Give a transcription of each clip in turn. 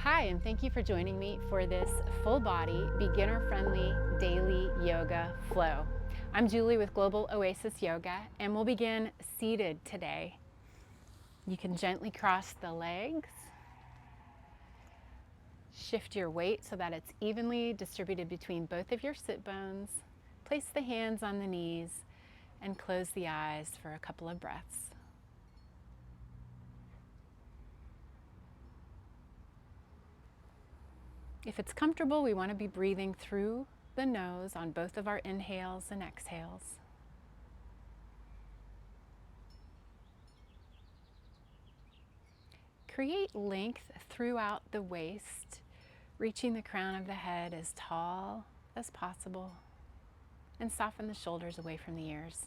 Hi, and thank you for joining me for this full body, beginner friendly daily yoga flow. I'm Julie with Global Oasis Yoga, and we'll begin seated today. You can gently cross the legs, shift your weight so that it's evenly distributed between both of your sit bones, place the hands on the knees, and close the eyes for a couple of breaths. If it's comfortable, we want to be breathing through the nose on both of our inhales and exhales. Create length throughout the waist, reaching the crown of the head as tall as possible, and soften the shoulders away from the ears.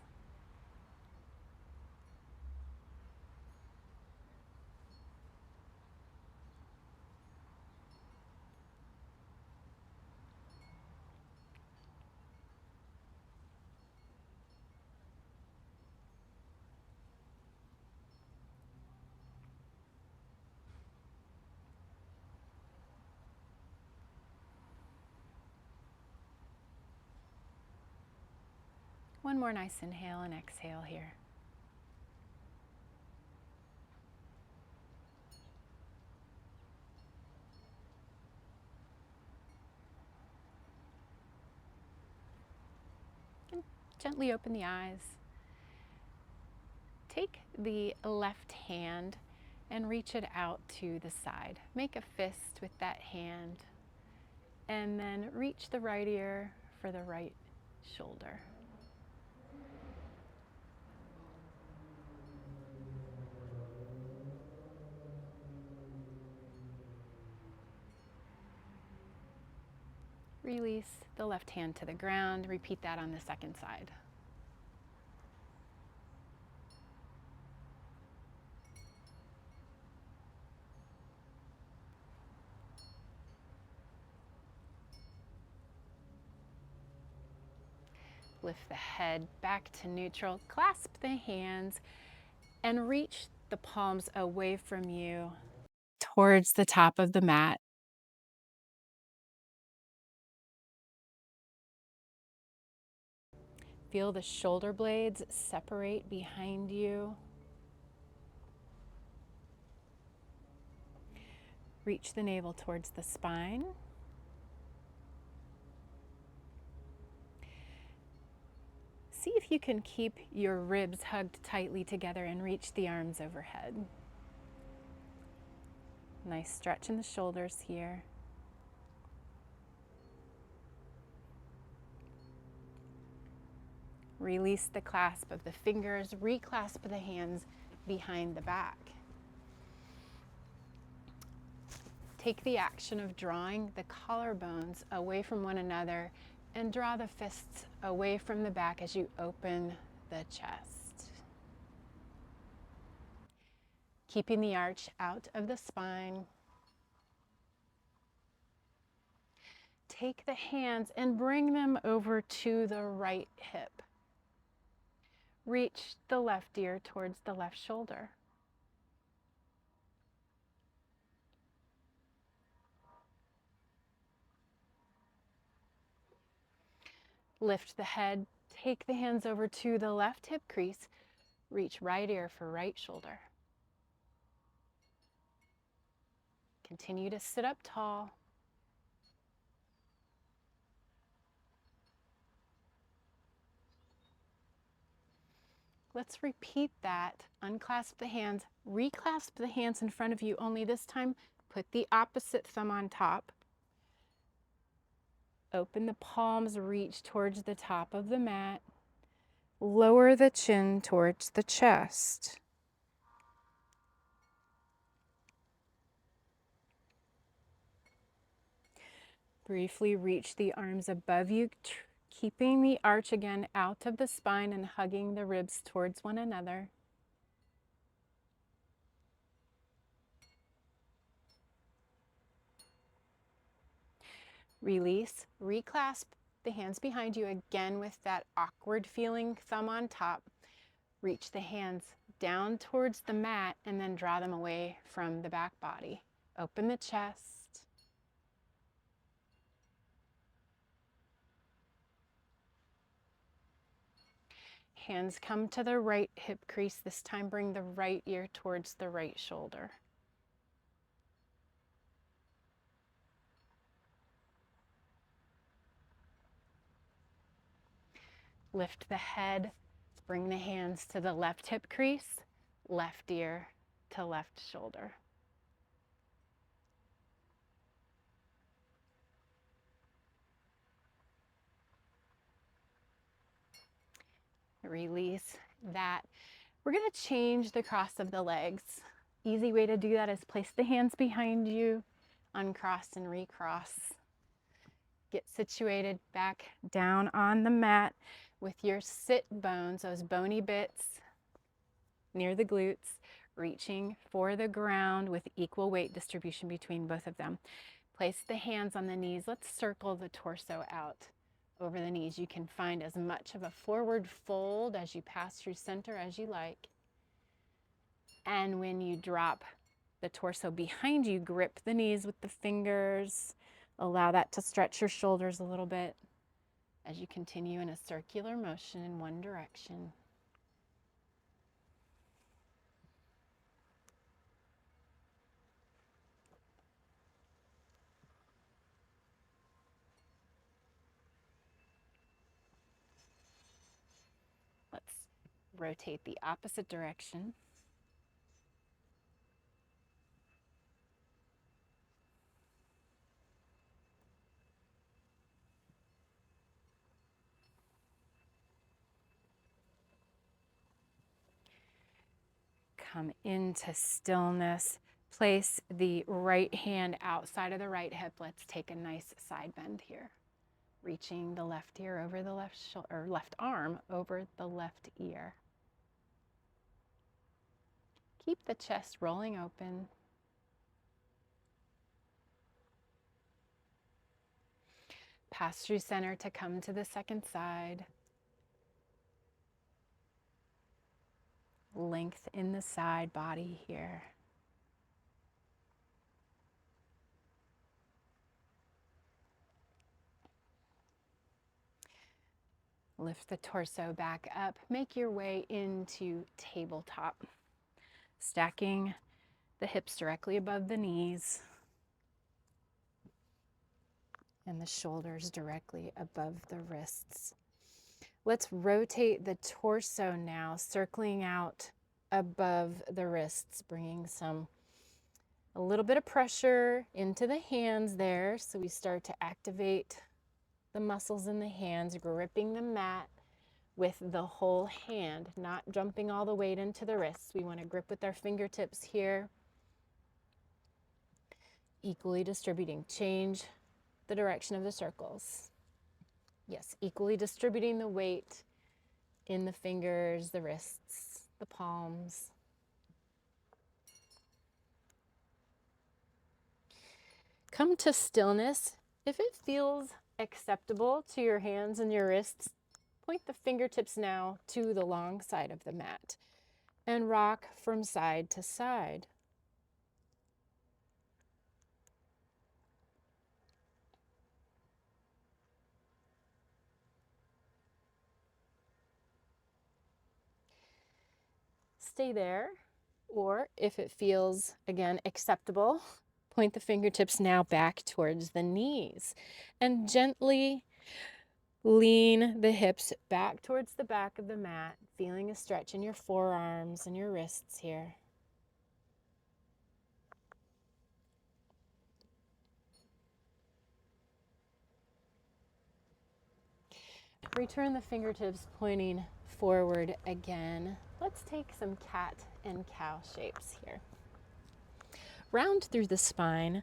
One more nice inhale and exhale here. And gently open the eyes. Take the left hand and reach it out to the side. Make a fist with that hand, and then reach the right ear for the right shoulder. Release the left hand to the ground. Repeat that on the second side. Lift the head back to neutral. Clasp the hands and reach the palms away from you towards the top of the mat. Feel the shoulder blades separate behind you. Reach the navel towards the spine. See if you can keep your ribs hugged tightly together and reach the arms overhead. Nice stretch in the shoulders here. Release the clasp of the fingers, reclasp the hands behind the back. Take the action of drawing the collarbones away from one another and draw the fists away from the back as you open the chest. Keeping the arch out of the spine. Take the hands and bring them over to the right hip. Reach the left ear towards the left shoulder. Lift the head, take the hands over to the left hip crease, reach right ear for right shoulder. Continue to sit up tall. Let's repeat that. Unclasp the hands, reclasp the hands in front of you, only this time put the opposite thumb on top. Open the palms, reach towards the top of the mat. Lower the chin towards the chest. Briefly reach the arms above you, keeping the arch again out of the spine and hugging the ribs towards one another. Release, reclasp the hands behind you again with that awkward feeling thumb on top. Reach the hands down towards the mat and then draw them away from the back body. Open the chest. Hands come to the right hip crease. This time bring the right ear towards the right shoulder. Lift the head, bring the hands to the left hip crease, left ear to left shoulder. Release that. We're going to change the cross of the legs. Easy way to do that is place the hands behind you, uncross and recross. Get situated back down on the mat with your sit bones, those bony bits near the glutes, reaching for the ground with equal weight distribution between both of them. Place the hands on the knees. Let's circle the torso out over the knees. You can find as much of a forward fold as you pass through center as you like. And when you drop the torso behind you, grip the knees with the fingers. Allow that to stretch your shoulders a little bit as you continue in a circular motion in one direction. Let's rotate the opposite direction. Come into stillness. Place the right hand outside of the right hip. Let's take a nice side bend here. Reaching the left ear over the left shoulder, or left arm over the left ear. Keep the chest rolling open. Pass through center to come to the second side. Length in the side body here. Lift the torso back up. Make your way into tabletop. Stacking the hips directly above the knees and the shoulders directly above the wrists. Let's rotate the torso now, circling out above the wrists, bringing a little bit of pressure into the hands there. So we start to activate the muscles in the hands, gripping the mat with the whole hand, not dumping all the weight into the wrists. We want to grip with our fingertips here, equally distributing. Change the direction of the circles. Yes, equally distributing the weight in the fingers, the wrists, the palms. Come to stillness. If it feels acceptable to your hands and your wrists, point the fingertips now to the long side of the mat and rock from side to side. Stay there, or if it feels, again, acceptable, point the fingertips now back towards the knees and gently lean the hips back towards the back of the mat, feeling a stretch in your forearms and your wrists here. Return the fingertips pointing forward again. Let's take some cat and cow shapes here. Round through the spine,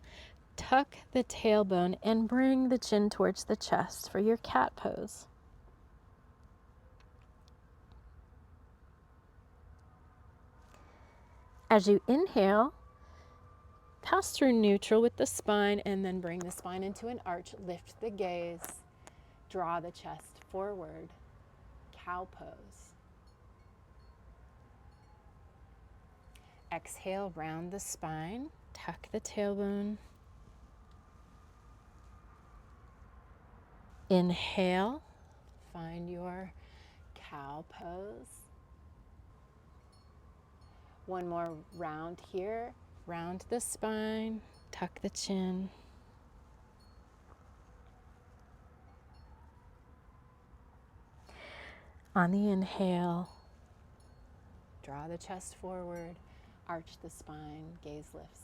tuck the tailbone and bring the chin towards the chest for your cat pose. As you inhale, pass through neutral with the spine and then bring the spine into an arch. Lift the gaze, draw the chest forward, cow pose. Exhale, round the spine, tuck the tailbone. Inhale, find your cow pose. One more round here. Round the spine, tuck the chin. On the inhale, draw the chest forward, arch the spine, gaze lifts.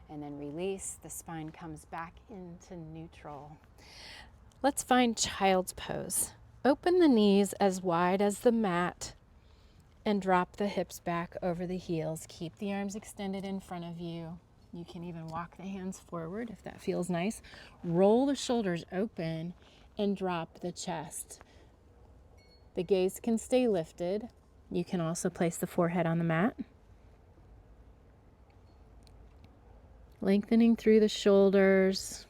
And then release, the spine comes back into neutral. Let's find child's pose. Open the knees as wide as the mat and drop the hips back over the heels. Keep the arms extended in front of you. You can even walk the hands forward if that feels nice. Roll the shoulders open and drop the chest. The gaze can stay lifted. You can also place the forehead on the mat. Lengthening through the shoulders.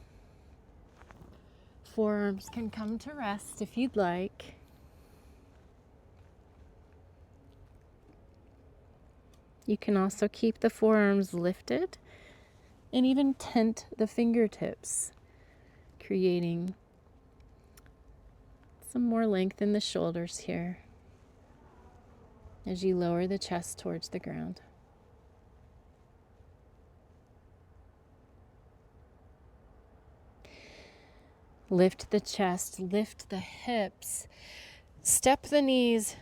Forearms can come to rest if you'd like. You can also keep the forearms lifted and even tent the fingertips, creating some more length in the shoulders here as you lower the chest towards the ground. Lift the chest, lift the hips, step the knees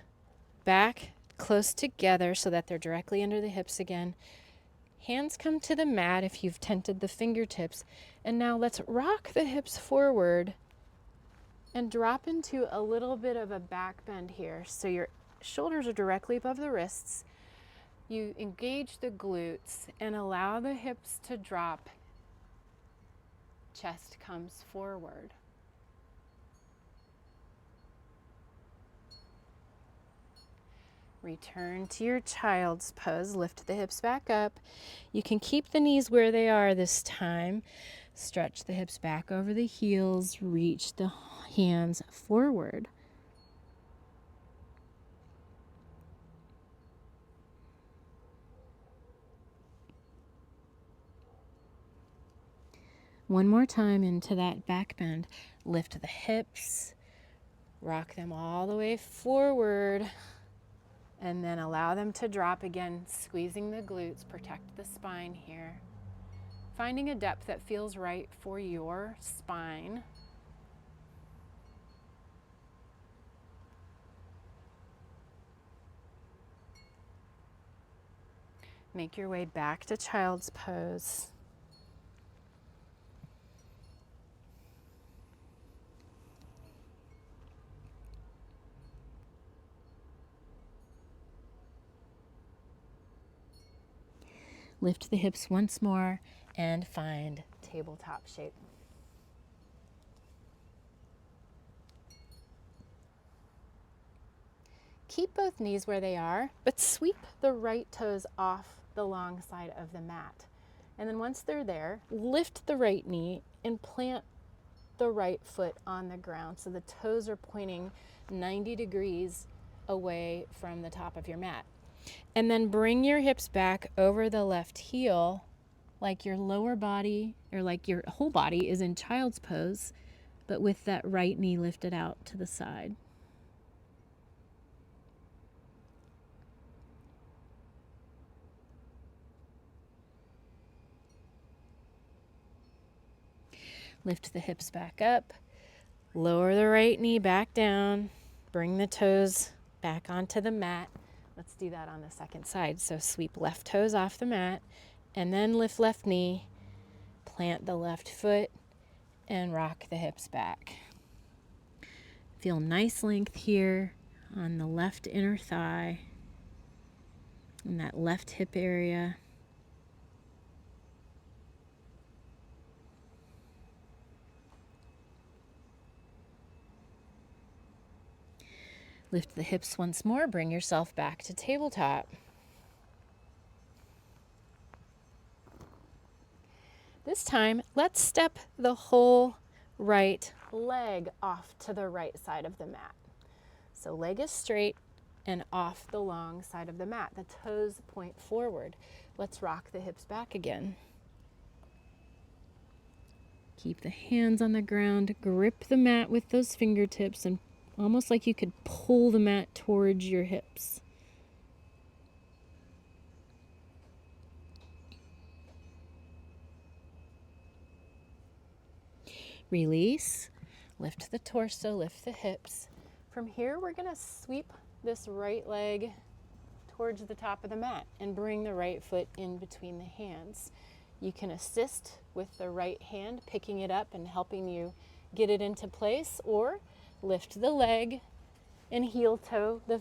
back close together so that they're directly under the hips again. Hands come to the mat if you've tented the fingertips. And now let's rock the hips forward and drop into a little bit of a back bend here. So your shoulders are directly above the wrists. You engage the glutes and allow the hips to drop. Chest comes forward. Return to your child's pose. Lift the hips back up. You can keep the knees where they are this time. Stretch the hips back over the heels. Reach the hands forward. One more time into that back bend. Lift the hips. Rock them all the way forward. And then allow them to drop again, squeezing the glutes, protect the spine here. Finding a depth that feels right for your spine. Make your way back to child's pose. Lift the hips once more and find tabletop shape. Keep both knees where they are, but sweep the right toes off the long side of the mat. And then once they're there, lift the right knee and plant the right foot on the ground so the toes are pointing 90 degrees away from the top of your mat. And then bring your hips back over the left heel like your lower body or like your whole body is in child's pose, but with that right knee lifted out to the side. Lift the hips back up, lower the right knee back down, bring the toes back onto the mat. Let's do that on the second side. So sweep left toes off the mat and then lift left knee, plant the left foot and rock the hips back. Feel nice length here on the left inner thigh and that left hip area. Lift the hips once more, bring yourself back to tabletop. This time, let's step the whole right leg off to the right side of the mat. So leg is straight and off the long side of the mat. The toes point forward. Let's rock the hips back again. Keep the hands on the ground. Grip the mat with those fingertips and almost like you could pull the mat towards your hips. Release. Lift the torso, lift the hips. From here, we're going to sweep this right leg towards the top of the mat and bring the right foot in between the hands. You can assist with the right hand, picking it up and helping you get it into place, or lift the leg and heel toe the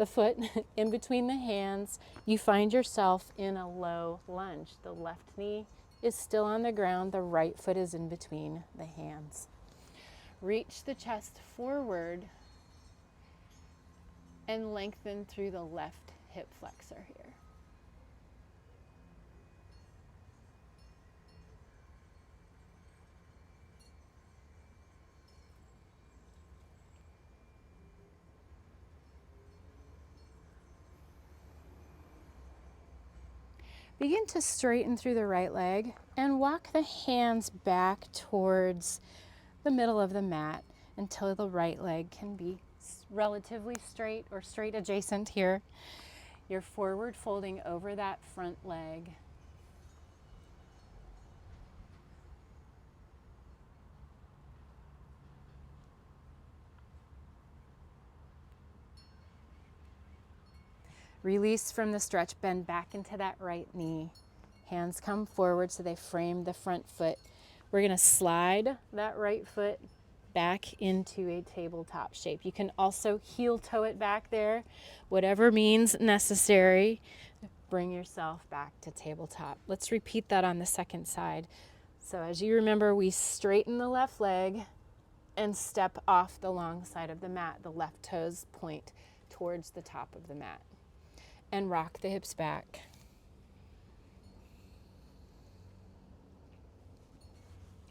foot in between the hands. You find yourself in a low lunge. The left knee is still on the ground, the right foot is in between the hands. Reach the chest forward and lengthen through the left hip flexor here. Begin to straighten through the right leg and walk the hands back towards the middle of the mat until the right leg can be relatively straight or straight adjacent here. You're forward folding over that front leg. Release from the stretch, bend back into that right knee. Hands come forward so they frame the front foot. We're going to slide that right foot back into a tabletop shape. You can also heel toe it back there, whatever means necessary. Bring yourself back to tabletop. Let's repeat that on the second side. So as you remember, we straighten the left leg and step off the long side of the mat. The left toes point towards the top of the mat. And rock the hips back.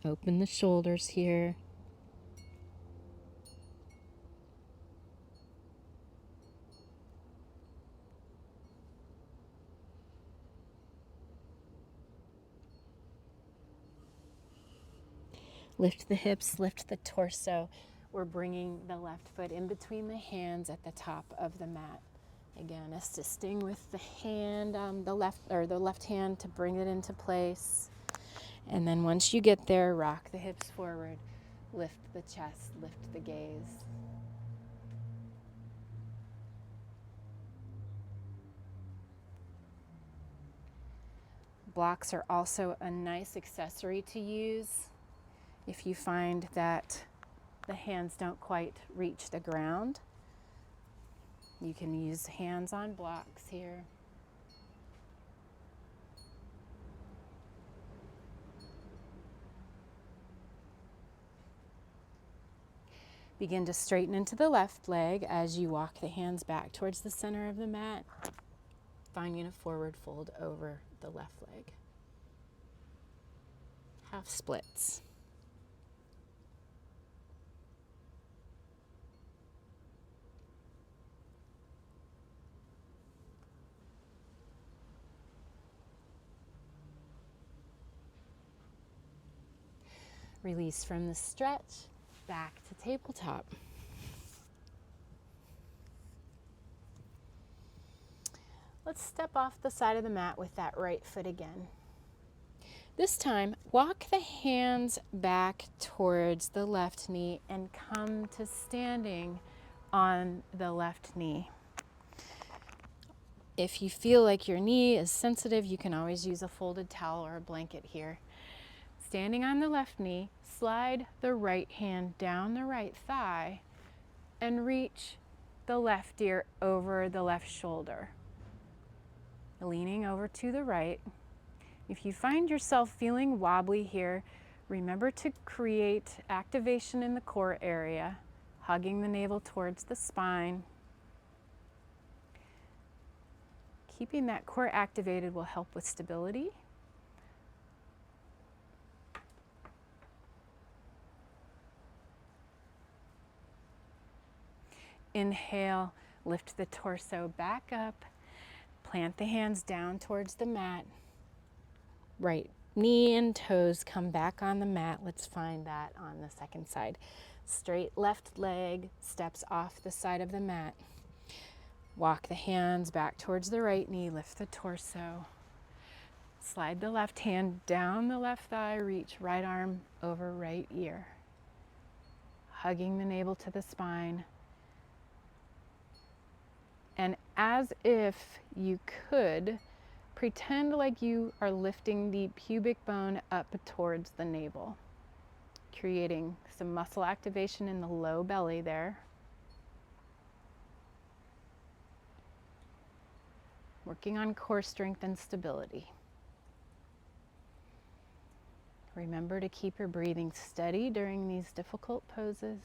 Open the shoulders here. Lift the hips, lift the torso. We're bringing the left foot in between the hands at the top of the mat. Again, assisting with the hand, the left hand to bring it into place. And then once you get there, rock the hips forward, lift the chest, lift the gaze. Blocks are also a nice accessory to use if you find that the hands don't quite reach the ground. You can use hands on blocks here. Begin to straighten into the left leg as you walk the hands back towards the center of the mat, finding a forward fold over the left leg. Half splits. Release from the stretch, back to tabletop. Let's step off the side of the mat with that right foot again. This time, walk the hands back towards the left knee and come to standing on the left knee. If you feel like your knee is sensitive, you can always use a folded towel or a blanket here. Standing on the left knee, slide the right hand down the right thigh and reach the left ear over the left shoulder. Leaning over to the right. If you find yourself feeling wobbly here, remember to create activation in the core area, hugging the navel towards the spine. Keeping that core activated will help with stability. Inhale, lift the torso back up, plant the hands down towards the mat. Right knee and toes come back on the mat. Let's find that on the second side. Straight left leg steps off the side of the mat. Walk the hands back towards the right knee, lift the torso. Slide the left hand down the left thigh, reach right arm over right ear. Hugging the navel to the spine. And as if you could, pretend like you are lifting the pubic bone up towards the navel, creating some muscle activation in the low belly there. Working on core strength and stability. Remember to keep your breathing steady during these difficult poses.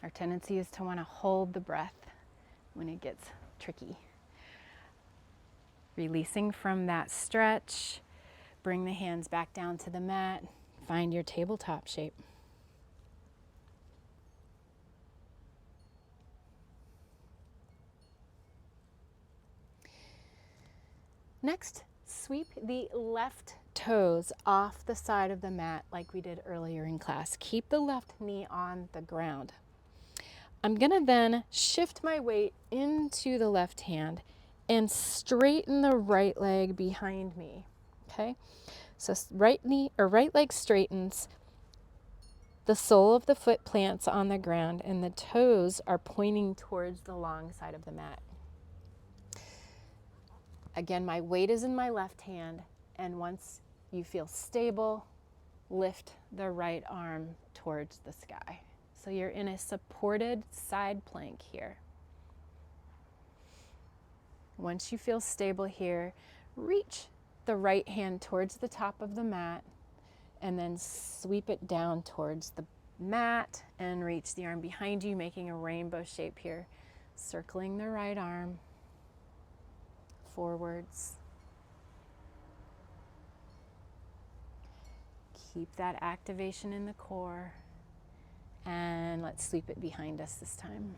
Our tendency is to want to hold the breath when it gets tricky. Releasing from that stretch, bring the hands back down to the mat, find your tabletop shape. Next, sweep the left toes off the side of the mat like we did earlier in class. Keep the left knee on the ground. I'm gonna then shift my weight into the left hand and straighten the right leg behind me, okay? So right knee or right leg straightens, the sole of the foot plants on the ground and the toes are pointing towards the long side of the mat. Again, my weight is in my left hand, and once you feel stable, lift the right arm towards the sky. So you're in a supported side plank here. Once you feel stable here, reach the right hand towards the top of the mat and then sweep it down towards the mat and reach the arm behind you, making a rainbow shape here, circling the right arm forwards. Keep that activation in the core, and let's sweep it behind us this time.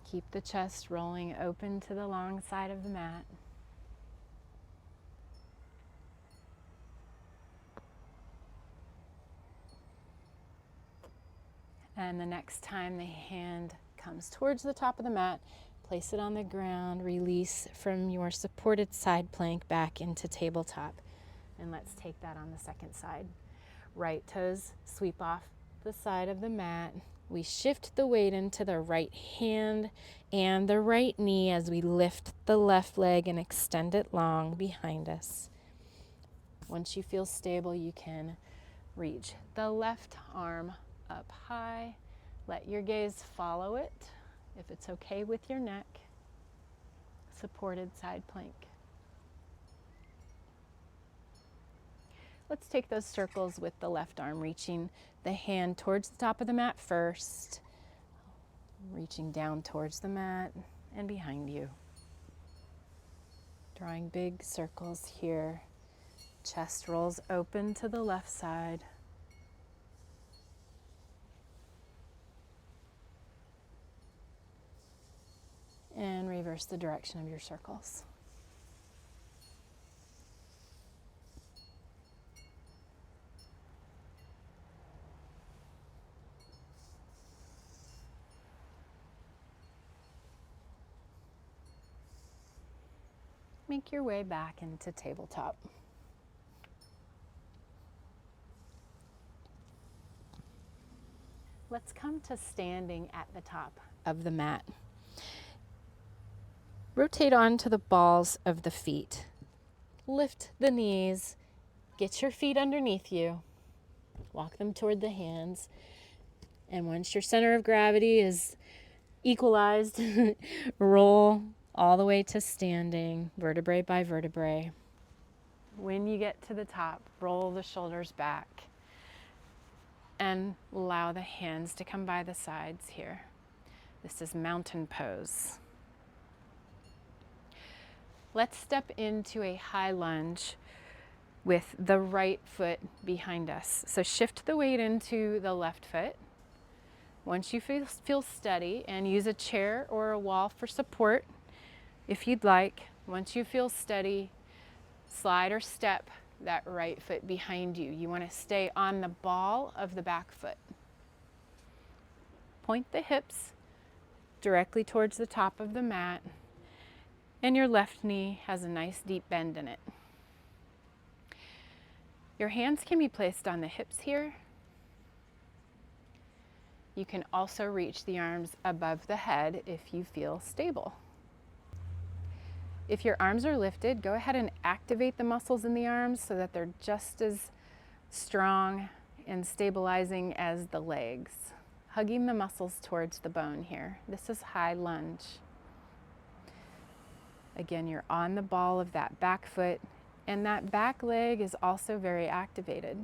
Keep the chest rolling open to the long side of the mat. And the next time the hand comes towards the top of the mat, place it on the ground, release from your supported side plank back into tabletop. And let's take that on the second side. Right toes sweep off the side of the mat. We shift the weight into the right hand and the right knee as we lift the left leg and extend it long behind us. Once you feel stable, you can reach the left arm up high. Let your gaze follow it, if it's okay with your neck. Supported side plank. Let's take those circles with the left arm, reaching the hand towards the top of the mat first, reaching down towards the mat and behind you. Drawing big circles here. Chest rolls open to the left side. And reverse the direction of your circles. Make your way back into tabletop. Let's come to standing at the top of the mat. Rotate onto the balls of the feet. Lift the knees. Get your feet underneath you. Walk them toward the hands. And once your center of gravity is equalized, roll all the way to standing, vertebrae by vertebrae. When you get to the top, roll the shoulders back and allow the hands to come by the sides here. This is mountain pose. Let's step into a high lunge with the right foot behind us. So shift the weight into the left foot. Once you feel steady, and use a chair or a wall for support. If you'd like, once you feel steady, slide or step that right foot behind you. You want to stay on the ball of the back foot. Point the hips directly towards the top of the mat, and your left knee has a nice deep bend in it. Your hands can be placed on the hips here. You can also reach the arms above the head if you feel stable. If your arms are lifted, go ahead and activate the muscles in the arms so that they're just as strong and stabilizing as the legs. Hugging the muscles towards the bone here. This is high lunge. Again, you're on the ball of that back foot, and that back leg is also very activated.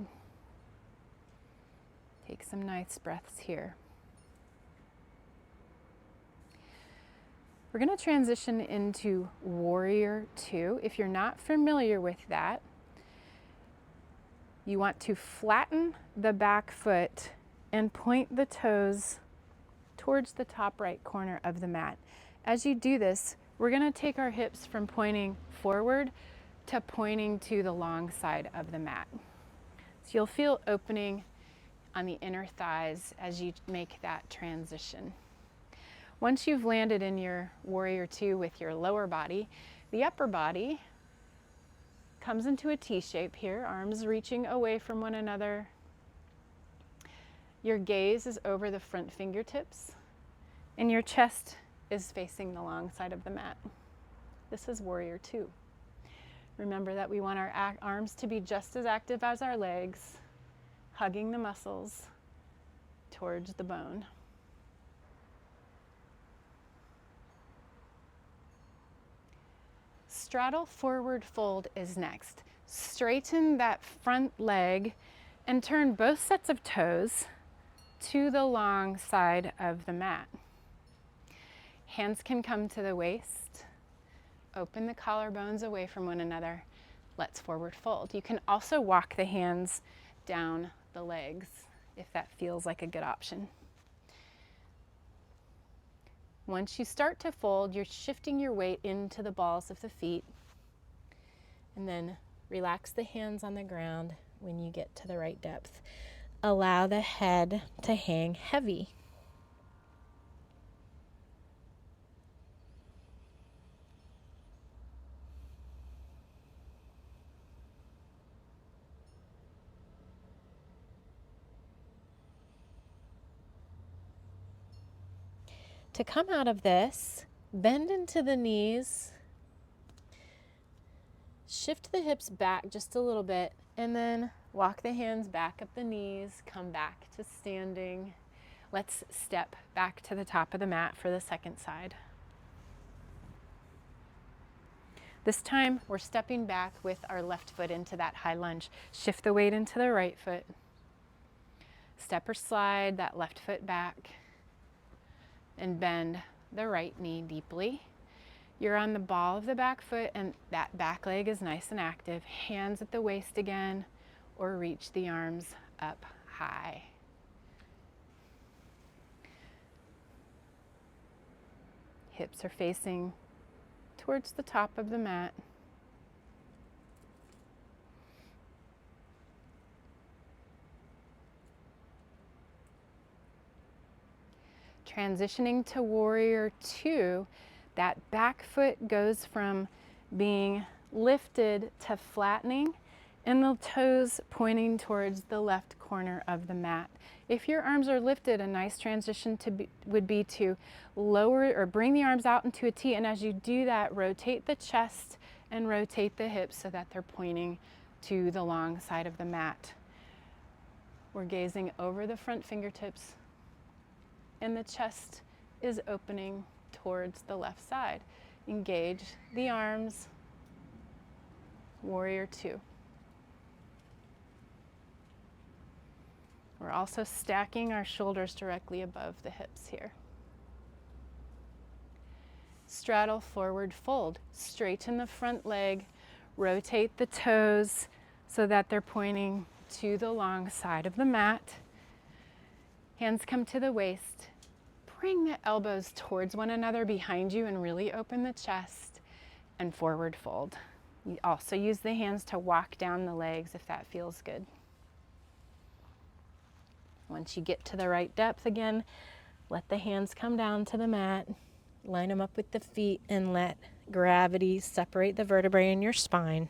Take some nice breaths here. We're going to transition into Warrior Two. If you're not familiar with that, you want to flatten the back foot and point the toes towards the top right corner of the mat. As you do this, we're going to take our hips from pointing forward to pointing to the long side of the mat. So you'll feel opening on the inner thighs as you make that transition. Once you've landed in your Warrior Two with your lower body, the upper body comes into a T shape here, arms reaching away from one another. Your gaze is over the front fingertips, and your chest is facing the long side of the mat. This is Warrior Two. Remember that we want our arms to be just as active as our legs, hugging the muscles towards the bone. Straddle forward fold is next. Straighten that front leg and turn both sets of toes to the long side of the mat. Hands can come to the waist. Open the collarbones away from one another. Let's forward fold. You can also walk the hands down the legs if that feels like a good option. Once you start to fold, you're shifting your weight into the balls of the feet, and then relax the hands on the ground when you get to the right depth. Allow the head to hang heavy. To come out of this, bend into the knees, shift the hips back just a little bit, and then walk the hands back up the knees, come back to standing. Let's step back to the top of the mat for the second side. This time, we're stepping back with our left foot into that high lunge. Shift the weight into the right foot. Step or slide that left foot back, and bend the right knee deeply. You're on the ball of the back foot, and that back leg is nice and active. Hands at the waist again, or reach the arms up high. Hips are facing towards the top of the mat. Transitioning to Warrior Two, that back foot goes from being lifted to flattening, and the toes pointing towards the left corner of the mat. If your arms are lifted, a nice transition would be to lower or bring the arms out into a T, and as you do that, rotate the chest and rotate the hips so that they're pointing to the long side of the mat. We're gazing over the front fingertips, and the chest is opening towards the left side. Engage the arms. Warrior Two. We're also stacking our shoulders directly above the hips here. Straddle forward fold. Straighten the front leg. Rotate the toes so that they're pointing to the long side of the mat. Hands come to the waist. Bring the elbows towards one another behind you and really open the chest. and forward fold. You also use the hands to walk down the legs if that feels good. Once you get to the right depth again, let the hands come down to the mat, line them up with the feet, and let gravity separate the vertebrae in your spine.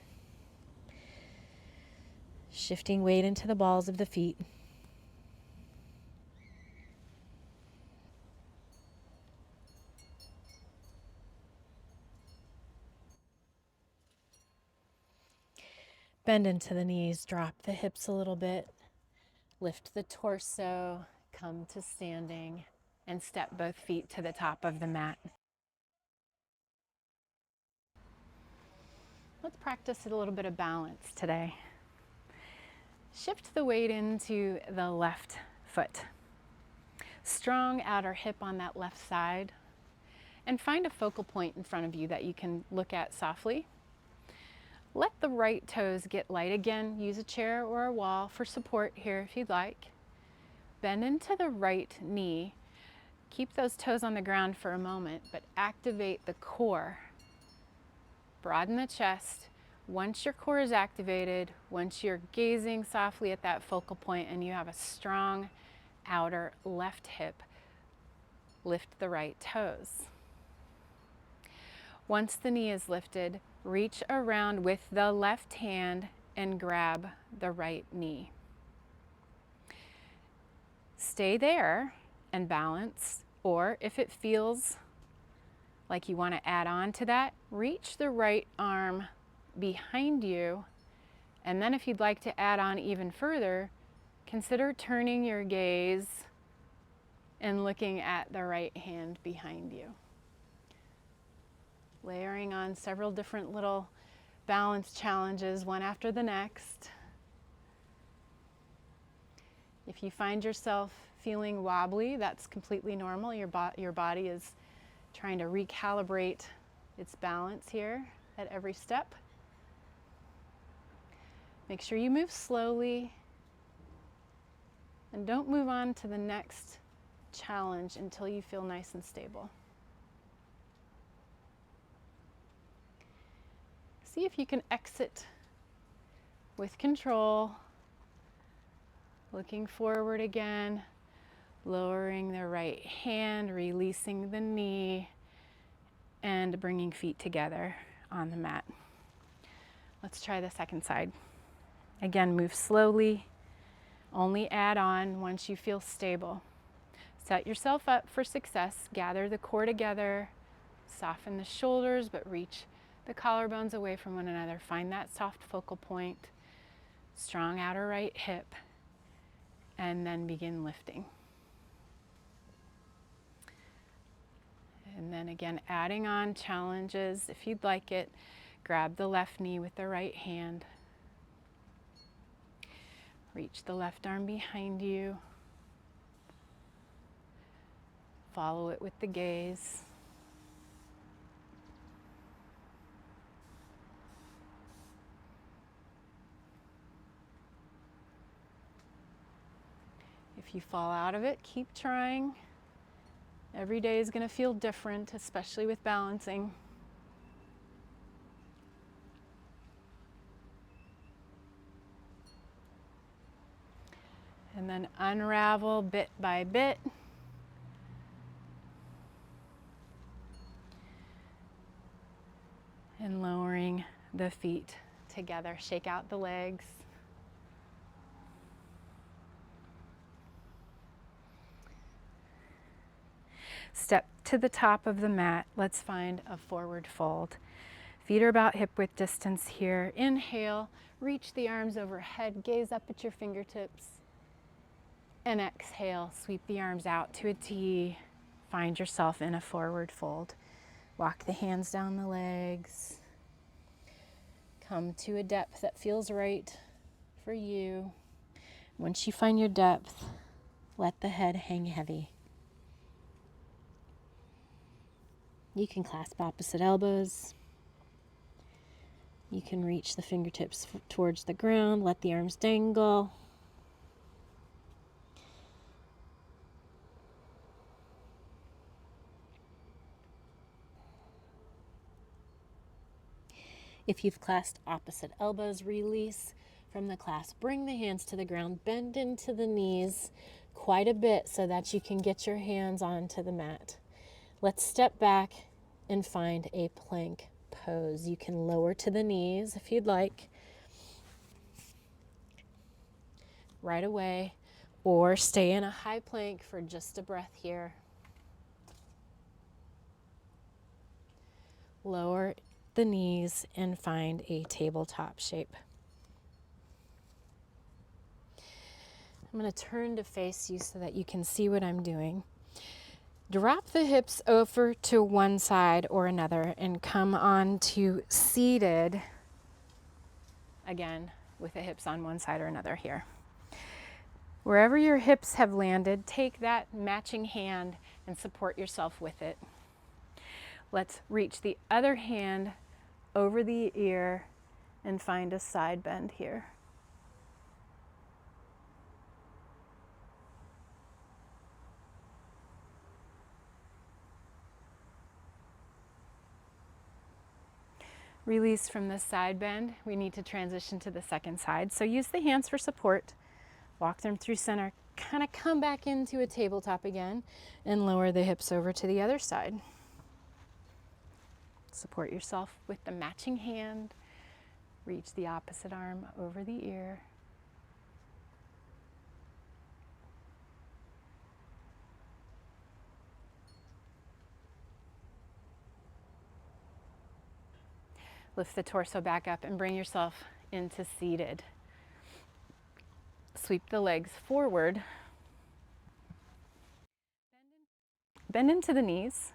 Shifting weight into the balls of the feet. Bend into the knees, drop the hips a little bit, lift the torso, come to standing, and step both feet to the top of the mat. Let's practice a little bit of balance today. Shift the weight into the left foot. Strong outer hip on that left side, and find a focal point in front of you that you can look at softly. Let the right toes get light again. Use a chair or a wall for support here if you'd like. Bend into the right knee. Keep those toes on the ground for a moment, but activate the core. Broaden the chest. Once your core is activated, once you're gazing softly at that focal point and you have a strong outer left hip, lift the right toes. Once the knee is lifted, reach around with the left hand and grab the right knee. Stay there and balance, or if it feels like you want to add on to that, reach the right arm behind you, and then if you'd like to add on even further, consider turning your gaze and looking at the right hand behind you. Layering on several different little balance challenges, one after the next. If you find yourself feeling wobbly, that's completely normal. Your body is trying to recalibrate its balance here at every step. Make sure you move slowly and don't move on to the next challenge until you feel nice and stable. See if you can exit with control, looking forward again, lowering the right hand, releasing the knee, and bringing feet together on the mat. Let's try the second side. Again, move slowly, only add on once you feel stable. Set yourself up for success, gather the core together, soften the shoulders, but reach the collarbones away from one another. Find that soft focal point, strong outer right hip, and then begin lifting. And then again, adding on challenges. If you'd like it, grab the left knee with the right hand. Reach the left arm behind you. Follow it with the gaze. If you fall out of it, keep trying. Every day is going to feel different, especially with balancing. And then unravel bit by bit. And lowering the feet together. Shake out the legs. Step to the top of the mat. Let's find a forward fold. Feet are about hip width distance here. Inhale, reach the arms overhead, gaze up at your fingertips. And exhale, sweep the arms out to a T. Find yourself in a forward fold. Walk the hands down the legs. Come to a depth that feels right for you. Once you find your depth, let the head hang heavy. You can clasp opposite elbows. You can reach the fingertips towards the ground, let the arms dangle. If you've clasped opposite elbows, release from the clasp. Bring the hands to the ground. Bend into the knees quite a bit so that you can get your hands onto the mat. Let's step back and find a plank pose. You can lower to the knees if you'd like right away, or stay in a high plank for just a breath here. Lower the knees and find a tabletop shape. I'm going to turn to face you so that you can see what I'm doing. Drop the hips over to one side or another and come on to seated again with the hips on one side or another here. Wherever your hips have landed, take that matching hand and support yourself with it. Let's reach the other hand over the ear and find a side bend here. Release from the side bend. We need to transition to the second side. So use the hands for support. Walk them through center. Kind of come back into a tabletop again and lower the hips over to the other side. Support yourself with the matching hand. Reach the opposite arm over the ear. Lift the torso back up and bring yourself into seated. Sweep the legs forward. Bend into the knees.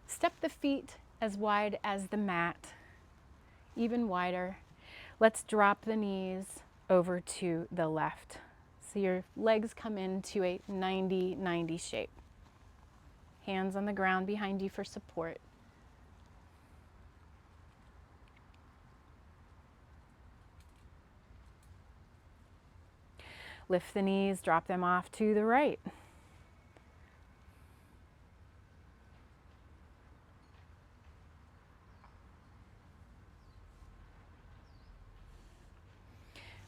Step the feet as wide as the mat, even wider. Let's drop the knees over to the left. So your legs come into a 90-90 shape. Hands on the ground behind you for support. Lift the knees, drop them off to the right.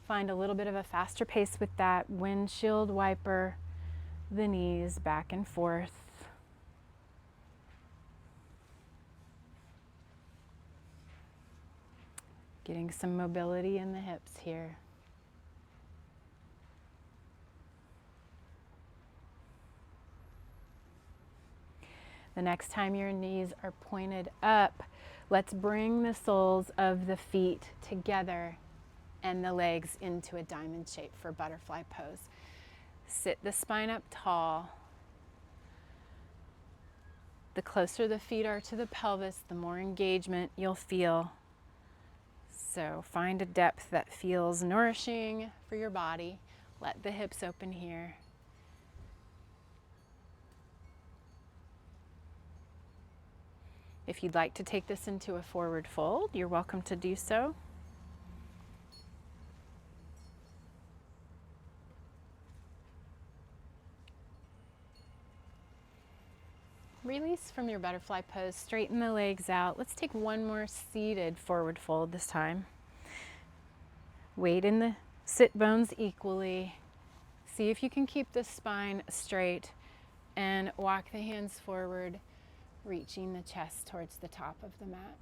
Find a little bit of a faster pace with that windshield wiper, the knees back and forth. Getting some mobility in the hips here. The next time your knees are pointed up, let's bring the soles of the feet together and the legs into a diamond shape for butterfly pose. Sit the spine up tall. The closer the feet are to the pelvis, the more engagement you'll feel. So find a depth that feels nourishing for your body. Let the hips open here. If you'd like to take this into a forward fold, you're welcome to do so. Release from your butterfly pose, straighten the legs out. Let's take one more seated forward fold this time. Weight in the sit bones equally. See if you can keep the spine straight and walk the hands forward, reaching the chest towards the top of the mat.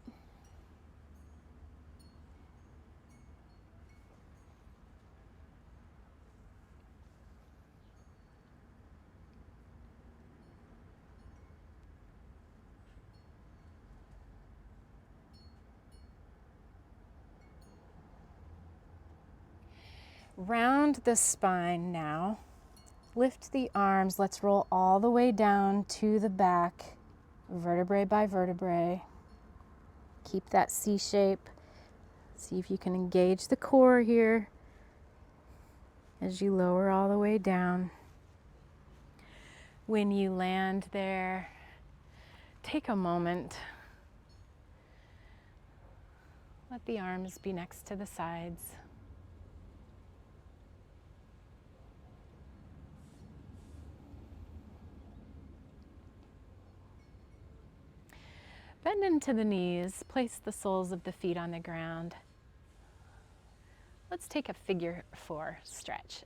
Round the spine now. Lift the arms. Let's roll all the way down to the back, vertebrae by vertebrae. Keep that C shape. See if you can engage the core here as you lower all the way down. When you land there, take a moment. Let the arms be next to the sides. Bend into the knees, place the soles of the feet on the ground. Let's take a figure 4 stretch.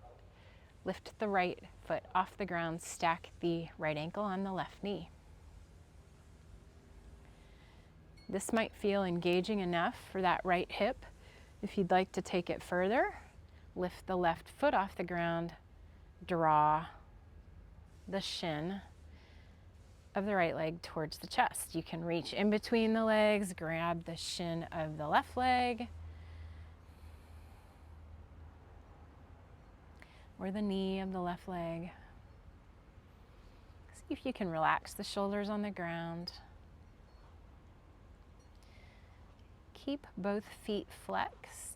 Lift the right foot off the ground, stack the right ankle on the left knee. This might feel engaging enough for that right hip. If you'd like to take it further, lift the left foot off the ground, draw the shin of the right leg towards the chest. You can reach in between the legs, grab the shin of the left leg, or the knee of the left leg. See if you can relax the shoulders on the ground. Keep both feet flexed.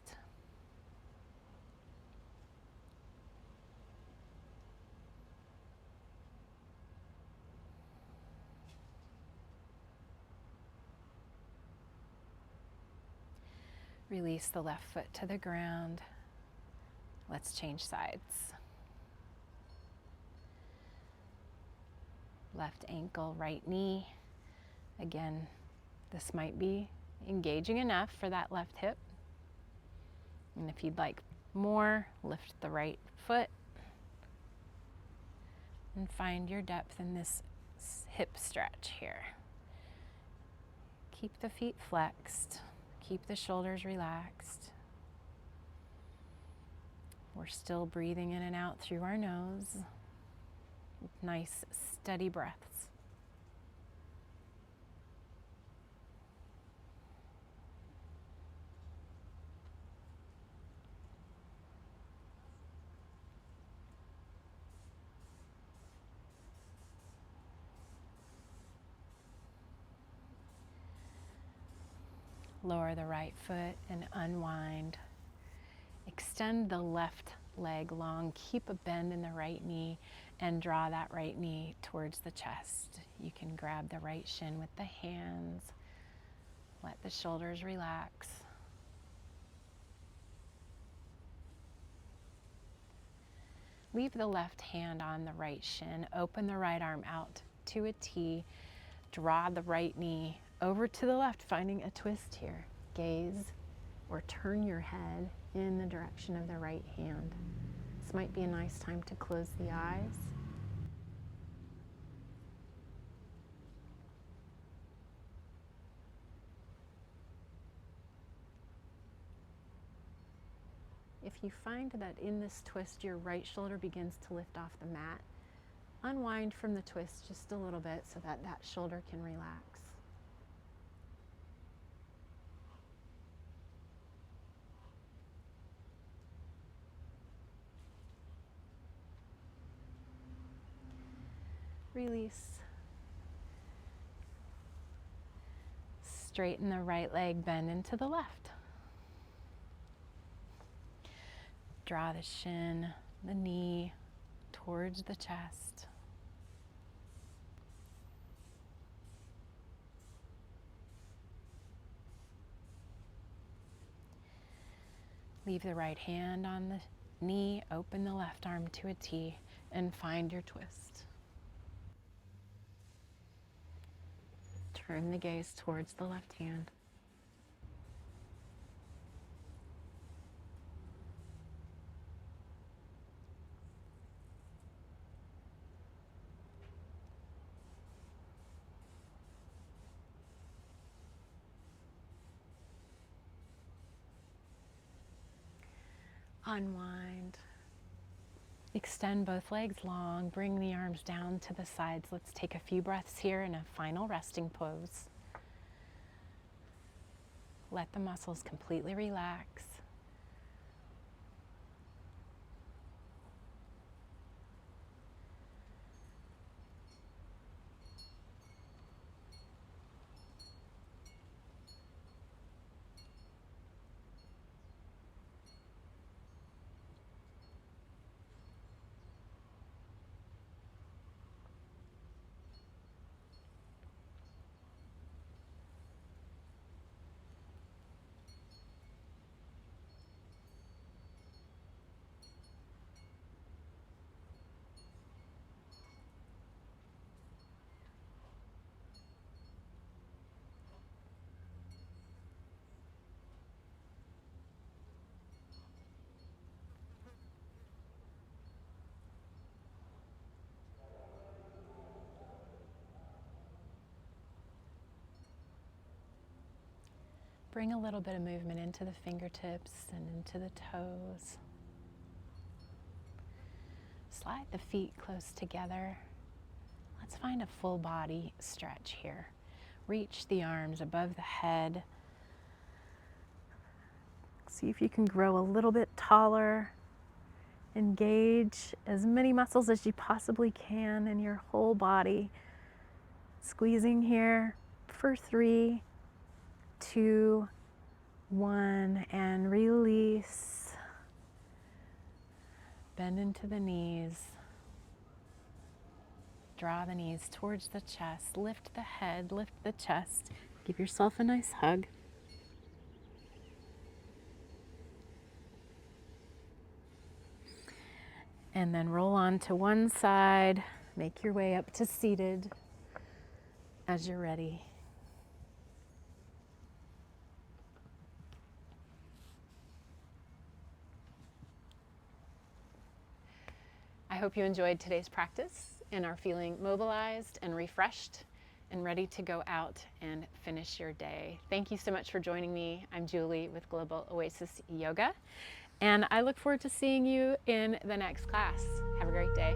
Release the left foot to the ground. Let's change sides. Left ankle, right knee. Again, this might be engaging enough for that left hip. And if you'd like more, lift the right foot and find your depth in this hip stretch here. Keep the feet flexed. Keep the shoulders relaxed. We're still breathing in and out through our nose with nice, steady breaths. Lower the right foot and unwind. Extend the left leg long. Keep a bend in the right knee and draw that right knee towards the chest. You can grab the right shin with the hands. Let the shoulders relax. Leave the left hand on the right shin. Open the right arm out to a T. Draw the right knee over to the left, finding a twist here. Gaze or turn your head in the direction of the right hand. This might be a nice time to close the eyes. If you find that in this twist your right shoulder begins to lift off the mat, unwind from the twist just a little bit so that that shoulder can relax. Release. Straighten the right leg, bend into the left. Draw the shin, the knee towards the chest. Leave the right hand on the knee, open the left arm to a T, and find your twist. Turn the gaze towards the left hand. Unwind. Extend both legs long, bring the arms down to the sides. Let's take a few breaths here in a final resting pose. Let the muscles completely relax. Bring a little bit of movement into the fingertips and into the toes. Slide the feet close together. Let's find a full body stretch here. Reach the arms above the head. See if you can grow a little bit taller. Engage as many muscles as you possibly can in your whole body. Squeezing here for 3, 2, 1, and release. Bend into the knees. Draw the knees towards the chest. Lift the head, lift the chest. Give yourself a nice hug. And then roll on to one side. Make your way up to seated as you're ready. I hope you enjoyed today's practice and are feeling mobilized and refreshed and ready to go out and finish your day. Thank you so much for joining me. I'm Julie with Global Oasis Yoga, and I look forward to seeing you in the next class. Have a great day.